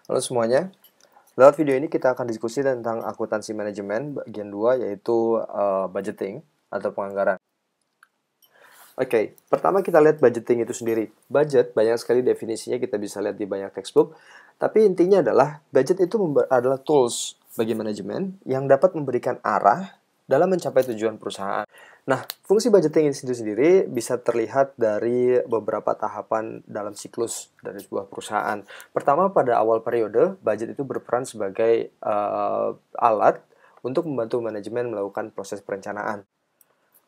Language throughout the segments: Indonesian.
Halo semuanya, lewat video ini kita akan diskusi tentang akuntansi manajemen bagian 2 yaitu budgeting atau penganggaran. Oke, pertama kita lihat budgeting itu sendiri. Budget banyak sekali definisinya kita bisa lihat di banyak textbook, tapi intinya adalah budget itu adalah tools bagi manajemen yang dapat memberikan arah dalam mencapai tujuan perusahaan. Nah, fungsi budgeting itu sendiri bisa terlihat dari beberapa tahapan dalam siklus dari sebuah perusahaan. Pertama, pada awal periode, budget itu berperan sebagai alat untuk membantu manajemen melakukan proses perencanaan.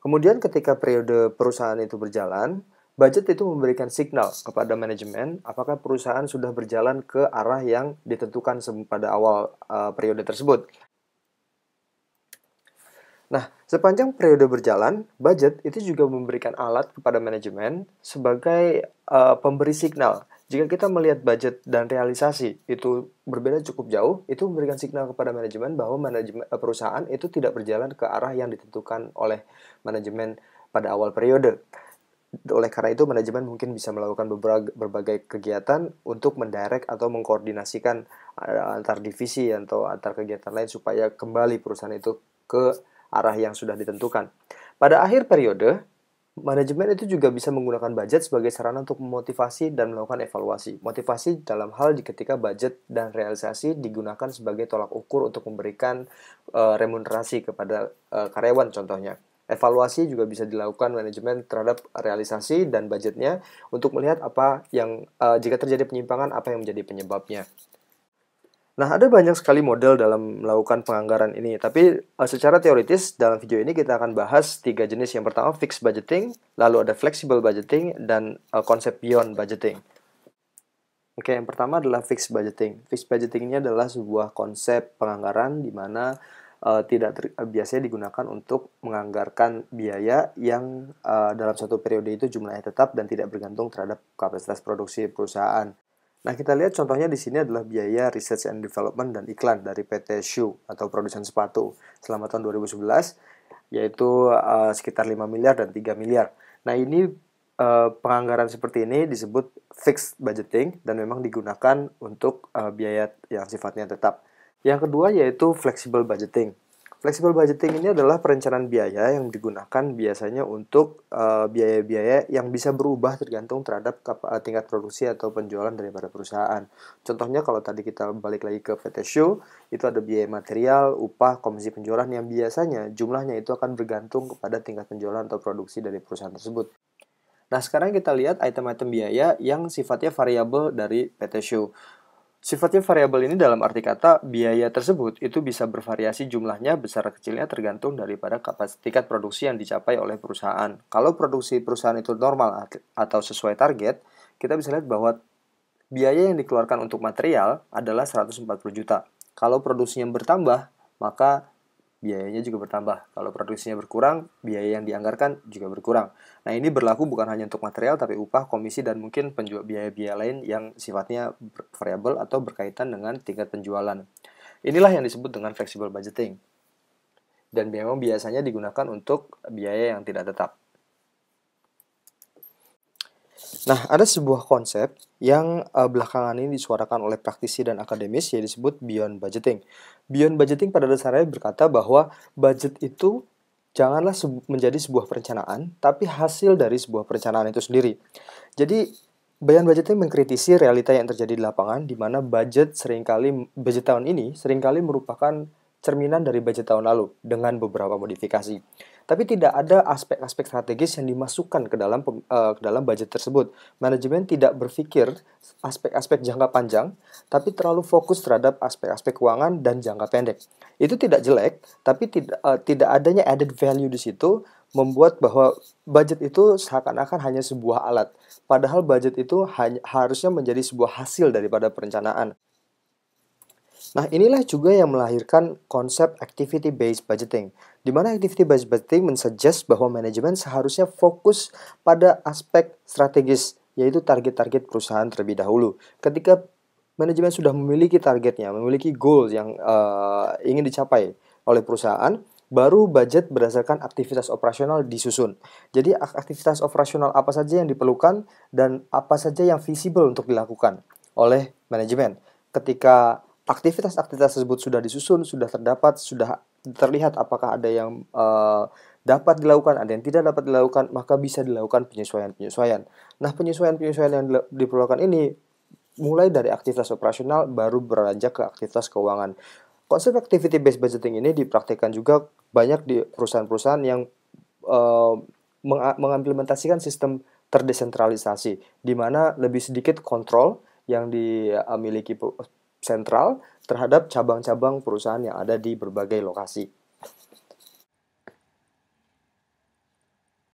Kemudian ketika periode perusahaan itu berjalan, budget itu memberikan signal kepada manajemen apakah perusahaan sudah berjalan ke arah yang ditentukan pada awal periode tersebut. Nah, sepanjang periode berjalan, budget itu juga memberikan alat kepada manajemen sebagai pemberi signal. Jika kita melihat budget dan realisasi itu berbeda cukup jauh, itu memberikan signal kepada manajemen bahwa perusahaan itu tidak berjalan ke arah yang ditentukan oleh manajemen pada awal periode. Oleh karena itu, manajemen mungkin bisa melakukan berbagai kegiatan untuk mendirect atau mengkoordinasikan antar divisi atau antar kegiatan lain supaya kembali perusahaan itu ke arah yang sudah ditentukan. Pada akhir periode, manajemen itu juga bisa menggunakan budget sebagai sarana untuk memotivasi dan melakukan evaluasi. Motivasi dalam hal ketika budget dan realisasi digunakan sebagai tolak ukur untuk memberikan remunerasi kepada karyawan contohnya. Evaluasi juga bisa dilakukan manajemen terhadap realisasi dan budgetnya untuk melihat apa yang jika terjadi penyimpangan apa yang menjadi penyebabnya. Nah, ada banyak sekali model dalam melakukan penganggaran ini, tapi secara teoritis dalam video ini kita akan bahas 3 jenis. Yang pertama fixed budgeting, lalu ada flexible budgeting, dan konsep beyond budgeting. Oke, yang pertama adalah fixed budgeting. Fixed budgeting ini adalah sebuah konsep penganggaran di mana biasanya digunakan untuk menganggarkan biaya yang dalam satu periode itu jumlahnya tetap dan tidak bergantung terhadap kapasitas produksi perusahaan. Nah, kita lihat contohnya di sini adalah biaya research and development dan iklan dari PT Shoe atau produsen sepatu selama tahun 2011, yaitu sekitar 5 miliar dan 3 miliar. Nah, ini penganggaran seperti ini disebut fixed budgeting dan memang digunakan untuk biaya yang sifatnya tetap. Yang kedua yaitu flexible budgeting. Flexible budgeting ini adalah perencanaan biaya yang digunakan biasanya untuk biaya-biaya yang bisa berubah tergantung terhadap tingkat produksi atau penjualan daripada perusahaan. Contohnya kalau tadi kita balik lagi ke PT Shoe, itu ada biaya material, upah, komisi penjualan yang biasanya jumlahnya itu akan bergantung kepada tingkat penjualan atau produksi dari perusahaan tersebut. Nah, sekarang kita lihat item-item biaya yang sifatnya variabel dari PT Shoe. Sifatnya variabel ini dalam arti kata biaya tersebut itu bisa bervariasi jumlahnya besar kecilnya tergantung daripada tingkat produksi yang dicapai oleh perusahaan. Kalau produksi perusahaan itu normal atau sesuai target, kita bisa lihat bahwa biaya yang dikeluarkan untuk material adalah 140 juta. Kalau produksinya bertambah, maka biayanya juga bertambah. Kalau produksinya berkurang, biaya yang dianggarkan juga berkurang. Nah, ini berlaku bukan hanya untuk material, tapi upah, komisi, dan mungkin biaya-biaya lain yang sifatnya variabel atau berkaitan dengan tingkat penjualan. Inilah yang disebut dengan flexible budgeting. Dan memang biasanya digunakan untuk biaya yang tidak tetap. Nah, ada sebuah konsep yang belakangan ini disuarakan oleh praktisi dan akademis yang disebut beyond budgeting. Beyond budgeting pada dasarnya berkata bahwa budget itu janganlah menjadi sebuah perencanaan, tapi hasil dari sebuah perencanaan itu sendiri. Jadi, beyond budgeting mengkritisi realita yang terjadi di lapangan, di mana budget tahun ini seringkali merupakan cerminan dari budget tahun lalu dengan beberapa modifikasi. Tapi tidak ada aspek-aspek strategis yang dimasukkan ke dalam budget tersebut. Manajemen tidak berpikir aspek-aspek jangka panjang, tapi terlalu fokus terhadap aspek-aspek keuangan dan jangka pendek. Itu tidak jelek, tapi tidak adanya added value di situ membuat bahwa budget itu seakan-akan hanya sebuah alat. Padahal budget itu harusnya menjadi sebuah hasil daripada perencanaan. Nah, inilah juga yang melahirkan konsep activity-based budgeting, di mana activity-based budgeting mensuggest bahwa manajemen seharusnya fokus pada aspek strategis, yaitu target-target perusahaan terlebih dahulu. Ketika manajemen sudah memiliki targetnya, memiliki goals yang ingin dicapai oleh perusahaan, baru budget berdasarkan aktivitas operasional disusun. Jadi, aktivitas operasional apa saja yang diperlukan dan apa saja yang visible untuk dilakukan oleh manajemen. ketika aktivitas-aktivitas tersebut sudah disusun, sudah terdapat, sudah terlihat apakah ada yang dapat dilakukan, ada yang tidak dapat dilakukan, maka bisa dilakukan penyesuaian-penyesuaian. Nah, penyesuaian-penyesuaian yang diperlukan ini mulai dari aktivitas operasional baru beranjak ke aktivitas keuangan. Konsep activity based budgeting ini dipraktikkan juga banyak di perusahaan-perusahaan yang eh, mengimplementasikan sistem terdesentralisasi, di mana lebih sedikit kontrol yang dimiliki sentral terhadap cabang-cabang perusahaan yang ada di berbagai lokasi.